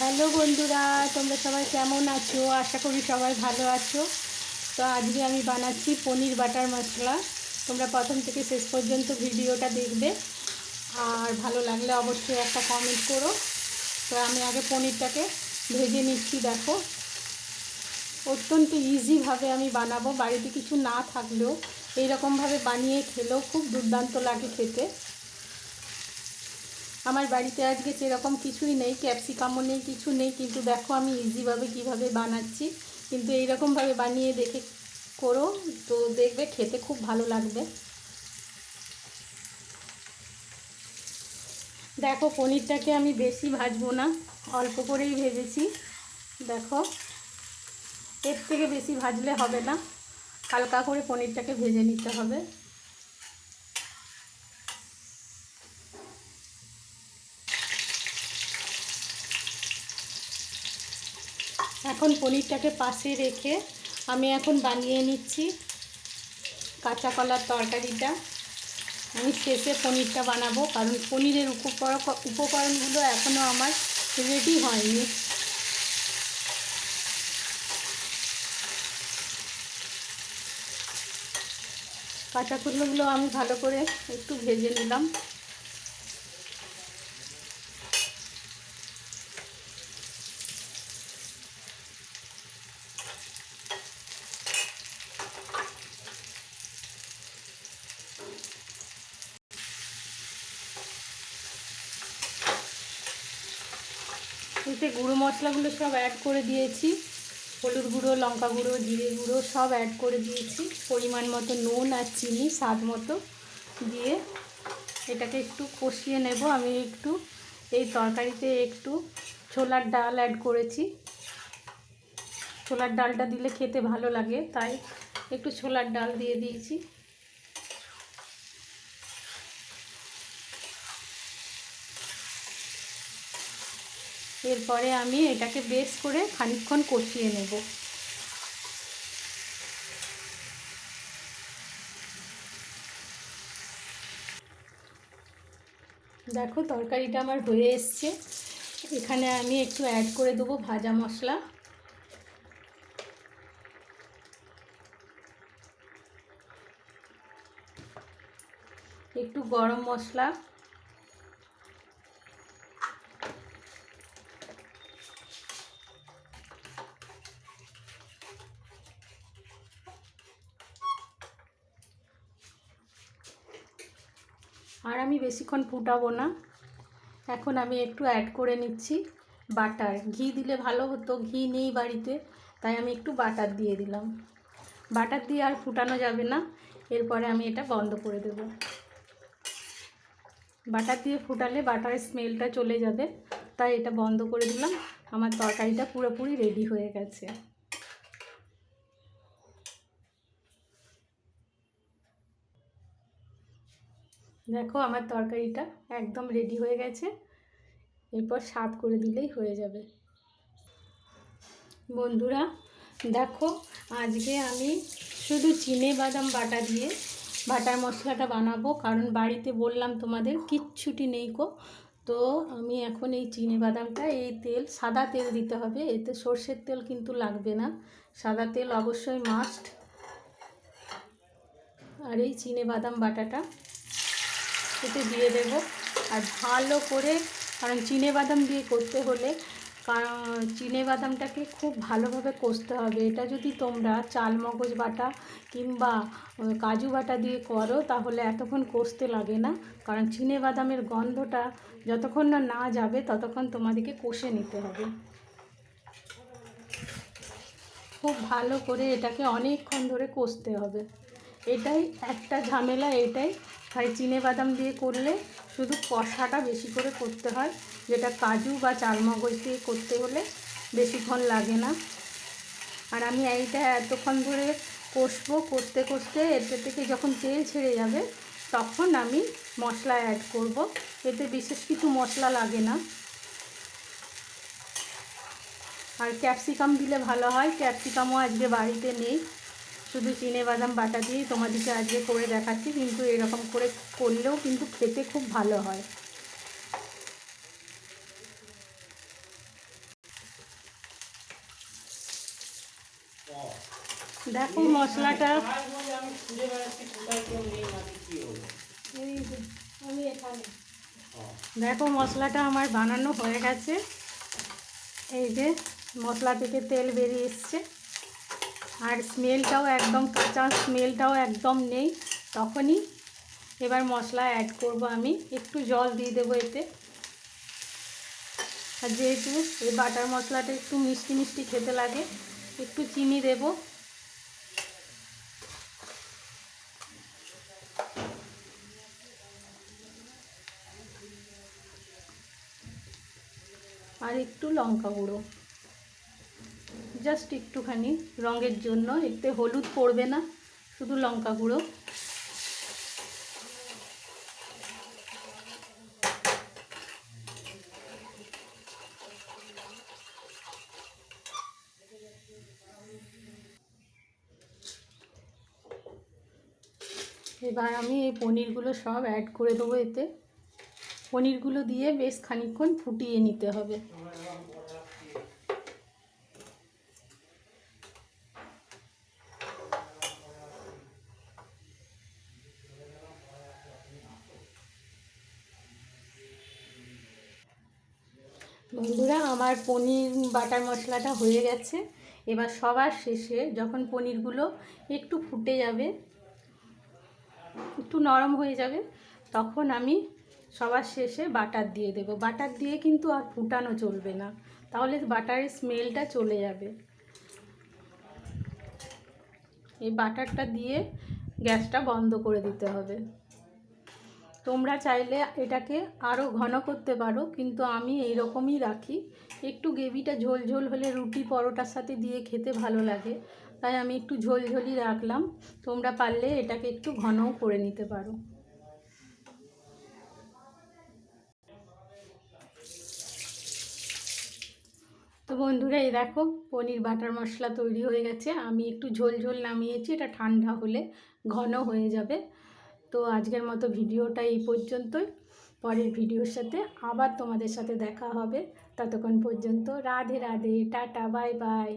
Hello বন্ধুরা, তোমরা সবাই কেমন আছো? আশা করি সবাই ভালো আছো। তো আজকে আমি বানাচ্ছি পনির বাটার মশলা। তোমরা প্রথম থেকে শেষ পর্যন্ত ভিডিওটা দেখবে, আর ভালো লাগলে অবশ্যই একটা কমেন্ট করো। তো আমি আগে পনিরটাকে ভেজে নিচ্ছি। দেখো, অত্যন্ত ইজিভাবে আমি বানাবো। বাড়িতে কিছু না থাকলেও এইরকমভাবে বানিয়ে খেলেও খুব দুর্দান্ত লাগে খেতে। আমার বাড়িতে আজকে সেরকম কিছুই নেই, ক্যাপসিকামও নেই, কিছু নেই, কিন্তু দেখো আমি ইজিভাবে কিভাবে বানাচ্ছি। কিন্তু এইরকমভাবে বানিয়ে দেখে করো, তো দেখবে খেতে খুব ভালো লাগবে। দেখো, পনিরটাকে আমি বেশি ভাজবো না, অল্প করেই ভেজেছি। দেখো, এর থেকে বেশি ভাজলে হবে না, হালকা করে পনিরটাকে ভেজে নিতে হবে। এখন পনিরটাকে পাশে রেখে আমি এখন বানিয়ে নিচ্ছি কাঁচা কলার তরকারিটা। আমি শেষে পনিরটা বানাবো, কারণ পনিরের উপকরণগুলো এখনও আমার রেডি হয়নি। কাঁচা কলাগুলো আমি ভালো করে একটু ভেজে নিলাম। এতে গুঁড়ো মশলাগুলো সব অ্যাড করে দিয়েছি। হলুদ গুঁড়ো, লঙ্কা গুঁড়ো, জিরে গুঁড়ো সব অ্যাড করে দিয়েছি। পরিমাণ মতো নুন আর চিনি স্বাদ মতো দিয়ে এটাকে একটু কষিয়ে নেব। আমি একটু এই তরকারিতে একটু ছোলার ডাল অ্যাড করেছি। ছোলার ডালটা দিলে খেতে ভালো লাগে, তাই একটু ছোলার ডাল দিয়ে দিয়েছি। এরপরে আমি এটাকে বেশ করে খানিকক্ষণ কষিয়ে নেব। দেখো, তরকারিটা আমার হয়ে এসছে। এখানে আমি একটু অ্যাড করে দেবো ভাজা মশলা। একটু গরম মশলা, আর আমি বেশিক্ষণ ফুটাবো না। এখন আমি একটু অ্যাড করে নিচ্ছি বাটার। ঘি দিলে ভালো হতো, ঘি নেই বাড়িতে, তাই আমি একটু বাটার দিয়ে দিলাম। বাটার দিয়ে আর ফুটানো যাবে না, এরপরে আমি এটা বন্ধ করে দেব। বাটার দিয়ে ফুটালে বাটারের স্মেলটা চলে যাবে, তাই এটা বন্ধ করে দিলাম। আমার তরকারিটা পুরোপুরি রেডি হয়ে গেছে। দেখো, আমার তরকারিটা একদম রেডি হয়ে গেছে। এরপর সার্ভ করে দিলেই হয়ে যাবে। বন্ধুরা দেখো, আজকে আমি শুধু চিনেবাদাম বাটা দিয়ে বাটার মশলাটা বানাবো, কারণ বাড়িতে বললাম তোমাদের কিচ্ছুটি নেই গো। তো আমি এখন এই চিনেবাদামটা, এই তেল সাদা তেল দিতে হবে, এতে সর্ষের তেল কিন্তু লাগবে না, সাদা তেল অবশ্যই মাস্ট। আর এই চিনেবাদাম বাটাটা এতে দিয়ে দেব, আর ভালো করে, কারণ চিনেবাদাম দিয়ে করতে হলে কারণ চিনেবাদামটাকে খুব ভালোভাবে কষতে হবে। এটা যদি তোমরা চালমগজ বাটা কিংবা কাজু বাটা দিয়ে করো তাহলে এতক্ষণ কষতে লাগে না, কারণ চিনেবাদামের গন্ধটা যতক্ষণ না না যাবে ততক্ষণ তোমাদেরকে কষে নিতে হবে। খুব ভালো করে এটাকে অনেকক্ষণ ধরে কষতে হবে। এটাই একটা ঝামেলা, এটাই তাই চিনেবাদাম দিয়ে করলে শুধু কষাটা বেশি করে করতে হয়, যেটা কাজু বা চালমগজ দিয়ে করতে হলে বেশিক্ষণ লাগে না। আর আমি এইটা এতক্ষণ ধরে কষবো, কষতে কষতে এতে থেকে যখন তেল ছেড়ে যাবে তখন আমি মশলা অ্যাড করব। এতে বিশেষ কিছু মশলা লাগে না। আর ক্যাপসিকাম দিলে ভালো হয়, ক্যাপসিকামও আজকে বাড়িতে নেই, শুধু চিনেবাদাম বাটা দিয়েই তোমাদেরকে আজকে করে দেখাচ্ছি। কিন্তু এরকম করে করলেও কিন্তু খেতে খুব ভালো হয়। দেখো মশলাটা, দেখো মশলাটা আমার বানানো হয়ে গেছে। এই যে মশলা থেকে তেল বেরিয়ে এসছে, আর স্মেলটাও একদম কাঁচা, স্মেলটাও একদম নেই। তখনই এবার মশলা অ্যাড করব আমি। একটু জল দিয়ে দেবো এতে। আর যেহেতু এই বাটার মশলাটা একটু মিষ্টি মিষ্টি খেতে লাগে, একটু চিনি দেব। আর একটু লঙ্কা গুঁড়ো, জাস্ট একটুখানি রঙের জন্য। এতে হলুদ পড়বে না, শুধু লঙ্কা গুঁড়ো। এবার আমি এই পনিরগুলো সব অ্যাড করে দেবো এতে। পনিরগুলো দিয়ে বেশ খানিকক্ষণ ফুটিয়ে নিতে হবে। বন্ধুরা, আমার পনির বাটার মশলাটা হয়ে গেছে। এবার সবার শেষে যখন পনিরগুলো একটু ফুটে যাবে, একটু নরম হয়ে যাবে, তখন আমি সবার শেষে বাটার দিয়ে দেব। বাটার দিয়ে কিন্তু আর ফুটানো চলবে না, তাহলে বাটারের স্মেলটা চলে যাবে। এই বাটারটা দিয়ে গ্যাসটা বন্ধ করে দিতে হবে। তোমরা চাইলে এটাকে আরও ঘন করতে পারো, কিন্তু আমি এই রকমই রাখি। একটু গ্রেভিটা ঝোল ঝোল হলে রুটি পরোটার সাথে দিয়ে খেতে ভালো লাগে, তাই আমি একটু ঝোল ঝোলই রাখলাম। তোমরা পারলে এটাকে একটু ঘনও করে নিতে পারো। তো বন্ধুরা, এই দেখো পনির বাটার মশলা তৈরি হয়ে গেছে। আমি একটু ঝোল ঝোল নামিয়েছি, এটা ঠান্ডা হলে ঘন হয়ে যাবে। তো আজকের মতো ভিডিওটা এই পর্যন্তই। পরের ভিডিওর সাথে আবার তোমাদের সাথে দেখা হবে। ততক্ষণ পর্যন্ত Radhe Radhe, tata, bye bye.